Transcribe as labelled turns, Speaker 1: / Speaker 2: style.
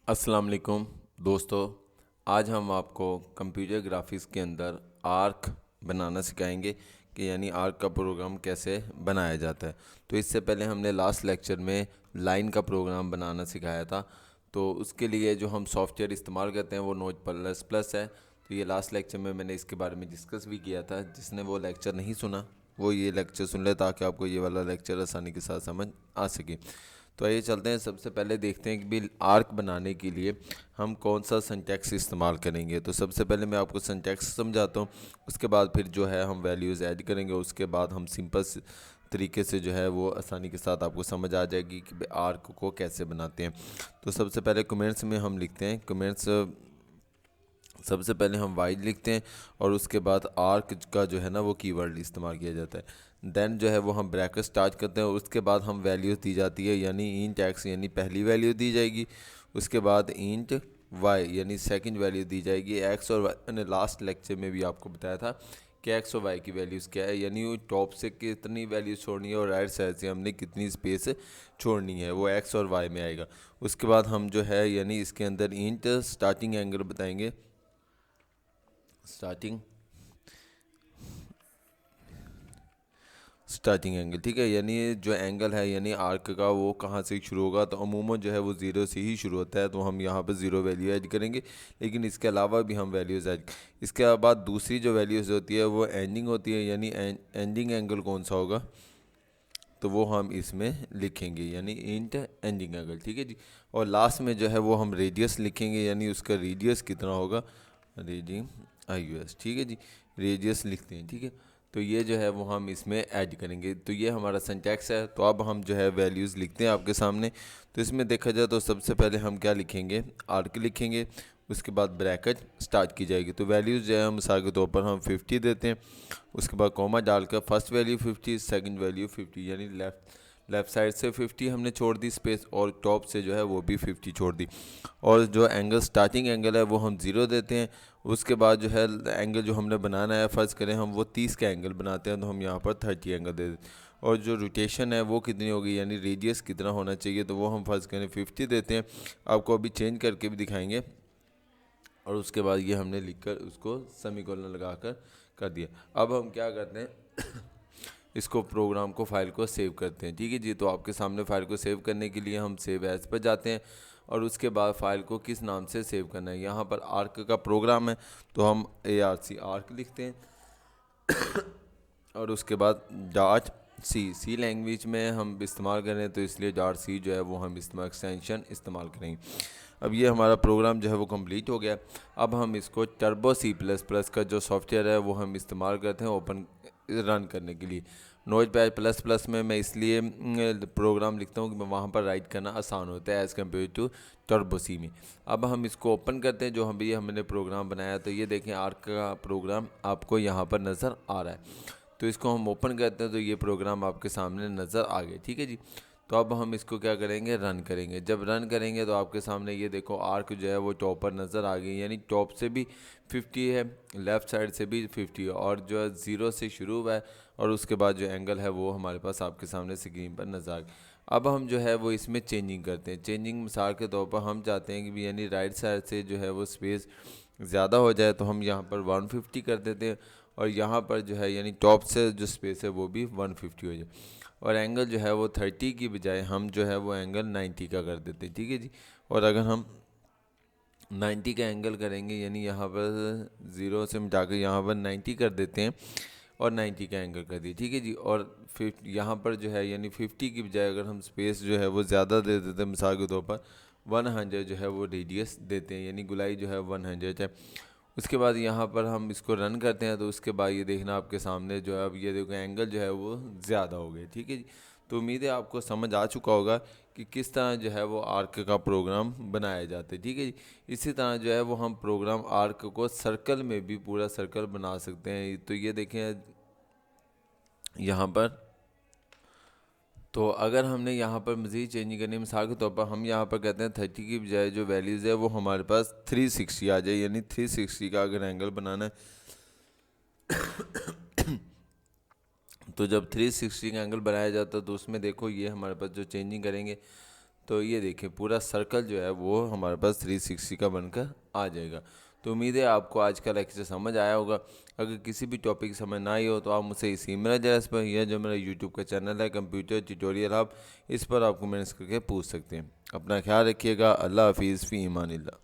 Speaker 1: अस्सलाम वालेकुम दोस्तों। आज हम आपको कंप्यूटर ग्राफिक्स के अंदर आर्क बनाना सिखाएंगे कि यानी आर्क का प्रोग्राम कैसे बनाया जाता है। तो इससे पहले हमने लास्ट लेक्चर में लाइन का प्रोग्राम बनाना सिखाया था। तो उसके लिए जो हम सॉफ्टवेयर इस्तेमाल करते हैं वो नोट प्लस प्लस है। तो ये लास्ट लेक्चर में मैंने इसके बारे में डिस्कस भी किया था। जिसने वो लेक्चर नहीं सुना वो ये लेक्चर सुन ले ताकि आपको ये वाला लेक्चर आसानी के साथ समझ आ सके। तो आइए चलते हैं, सबसे पहले देखते हैं कि भी आर्क बनाने के लिए हम कौन सा सिंटैक्स इस्तेमाल करेंगे। तो सबसे पहले मैं आपको सिंटैक्स समझाता हूँ, उसके बाद फिर जो है हम वैल्यूज़ ऐड करेंगे। उसके बाद हम सिंपल तरीके से जो है वो आसानी के साथ आपको समझ आ जाएगी कि आर्क को कैसे बनाते हैं। तो सबसे पहले कमेंट्स में हम लिखते हैं कमेंट्स। सबसे पहले हम वाइड लिखते हैं और उसके बाद आर्क का जो है ना वो कीवर्ड इस्तेमाल किया जाता है। देन जो है वो हम ब्रैकेट स्टार्ट करते हैं और उसके बाद हम वैल्यूज़ दी जाती है, यानी इंट एक्स यानी पहली वैल्यू दी जाएगी। उसके बाद इंट वाई यानी सेकंड वैल्यू दी जाएगी। एक्स और वाई मैंने लास्ट लेक्चर में भी आपको बताया था कि एक्स और वाई की वैल्यूज़ क्या है, यानी वो टॉप से कितनी वैल्यूज़ छोड़नी है और राइट साइड से हमने कितनी स्पेस छोड़नी है, वो एक्स और वाई में आएगा। उसके बाद हम जो है यानी इसके अंदर इंट स्टार्टिंग एंगल बताएंगे। स्टार्टिंग एंगल, ठीक है, यानी जो एंगल है यानी आर्क का वो कहाँ से शुरू होगा। तो अमूमन जो है वो ज़ीरो से ही शुरू होता है, तो हम यहाँ पर ज़ीरो वैल्यू ऐड करेंगे। लेकिन इसके अलावा भी हम वैल्यूज़ ऐड, इसके बाद दूसरी जो वैल्यूज़ होती है वो एंडिंग होती है, यानी एंडिंग एंगल कौन सा होगा तो वो हम इसमें लिखेंगे, यानी इंट एंडिंग एंगल, ठीक है जी। और लास्ट में जो है वो हम रेडियस लिखेंगे, यानी उसका रेडियस कितना होगा, रेडियन आई यू एस, ठीक है जी, रेडियस लिखते हैं, ठीक है। तो ये जो है वो हम इसमें ऐड करेंगे। तो ये हमारा सिंटैक्स है। तो अब हम जो है वैल्यूज़ लिखते हैं आपके सामने। तो इसमें देखा जाए तो सबसे पहले हम क्या लिखेंगे, आर्क लिखेंगे। उसके बाद ब्रैकेट स्टार्ट की जाएगी। तो वैल्यूज़ जो है मिसाल के तौर पर हम 50 देते हैं। उसके बाद कॉमा डालकर फर्स्ट वैल्यू 50, सेकंड वैल्यू 50, यानी लेफ़्ट साइड से 50 हमने छोड़ दी स्पेस और टॉप से जो है वो भी 50 छोड़ दी। और जो एंगल स्टार्टिंग एंगल है वो हम 0 देते हैं। उसके बाद जो है एंगल जो हमने बनाना है, फ़र्ज़ करें हम वो 30 का एंगल बनाते हैं तो हम यहाँ पर 30 एंगल दे देते हैं। और जो रोटेशन है वो कितनी होगी, यानी रेडियस कितना होना चाहिए, तो वो हम फ़र्ज़ करें 50 देते हैं। आपको अभी चेंज करके भी दिखाएंगे। और उसके बाद ये हमने लिखकर उसको सेमीकोलन लगा कर दिया। अब हम क्या करते हैं इसको प्रोग्राम को फाइल को सेव करते हैं, ठीक है जी। तो आपके सामने फ़ाइल को सेव करने के लिए हम सेव एज पर जाते हैं और उसके बाद फ़ाइल को किस नाम से सेव करना है। यहाँ पर आर्क का प्रोग्राम है तो हम ARC आर्क लिखते हैं और उसके बाद डॉट सी लैंग्वेज में हम इस्तेमाल करें तो इसलिए डॉट सी जो है वो हम इस्तेमाल एक्सटेंशन इस्तेमाल करेंगे। अब ये हमारा प्रोग्राम जो है वो कंप्लीट हो गया। अब हम इसको टर्बो C++ का जो सॉफ्टवेयर है वो हम इस्तेमाल करते हैं ओपन रन करने के लिए। नोटपैड प्लस प्लस में मैं इसलिए प्रोग्राम लिखता हूँ कि वहाँ पर राइट करना आसान होता है एज़ कम्पेयर टू टर्बो सी में। अब हम इसको ओपन करते हैं जो हमने प्रोग्राम बनाया। तो ये देखें आर्क का प्रोग्राम आपको यहाँ पर नज़र आ रहा है। तो इसको हम ओपन करते हैं तो ये प्रोग्राम आपके सामने नज़र आ गया, ठीक है जी। तो अब हम इसको क्या करेंगे, रन करेंगे। जब रन करेंगे तो आपके सामने ये देखो आर्क जो है वो टॉप पर नज़र आ गई, यानी टॉप से भी 50 है, लेफ़्ट साइड से भी 50 है और जो है 0 से शुरू हुआ है और उसके बाद जो एंगल है वो हमारे पास आपके सामने स्क्रीन पर नज़र आ गया। अब हम जो है वो इसमें चेंजिंग करते हैं। चेंजिंग मिसाल के तौर पर हम चाहते हैं कि भी यानी राइट साइड से जो है वो स्पेस ज़्यादा हो जाए तो हम यहाँ पर 150 कर देते हैं और यहाँ पर जो है यानी टॉप से जो स्पेस है वो भी 150 हो जाए और एंगल जो है वो 30 की बजाय हम जो है वो एंगल 90 का कर देते हैं, ठीक है जी। और अगर हम 90 का एंगल करेंगे यानी यहाँ पर 0 से मिटा कर यहाँ पर 90 कर देते हैं और 90 का एंगल कर दिए, ठीक है जी। और फिर यहाँ पर जो है यानी 50 की बजाय अगर हम स्पेस जो है वो ज़्यादा दे देते हैं, मिसाल के तौर पर 100 जो है वो रेडियस देते हैं, यानी गुलाई जो है 100 है। उसके बाद यहाँ पर हम इसको रन करते हैं तो उसके बाद ये देखना आपके सामने जो है अब ये देखो एंगल जो है वो ज़्यादा हो गया, ठीक है जी। तो उम्मीद है आपको समझ आ चुका होगा कि किस तरह जो है वो आर्क का प्रोग्राम बनाया जाता है, ठीक है जी। इसी तरह जो है वो हम प्रोग्राम आर्क को सर्कल में भी पूरा सर्कल बना सकते हैं। तो ये देखें यहाँ पर, तो अगर हमने यहाँ पर मज़ीद चेंजिंग करनी, मिसाल के तौर पर हम यहाँ पर कहते हैं 30 की बजाय जो वैल्यूज़ है वो हमारे पास 360 आ जाए, यानी 360 का अगर एंगल बनाना है तो जब 360 का एंगल बनाया जाता है तो उसमें देखो ये हमारे पास जो चेंजिंग करेंगे तो ये देखिए पूरा सर्कल जो है वो हमारे पास 360 का बनकर आ जाएगा। तो उम्मीद है आपको आज का लेक्चर समझ आया होगा। अगर किसी भी टॉपिक समझ ना आई हो तो आप मुझसे इस ईमेल एड्रेस पर या जो मेरा यूट्यूब का चैनल है कंप्यूटर ट्यूटोरियल हब, इस पर आप कमेंट्स करके पूछ सकते हैं। अपना ख्याल रखिएगा। अल्लाह हाफिज़ फ़ी ईमानिल्लाह।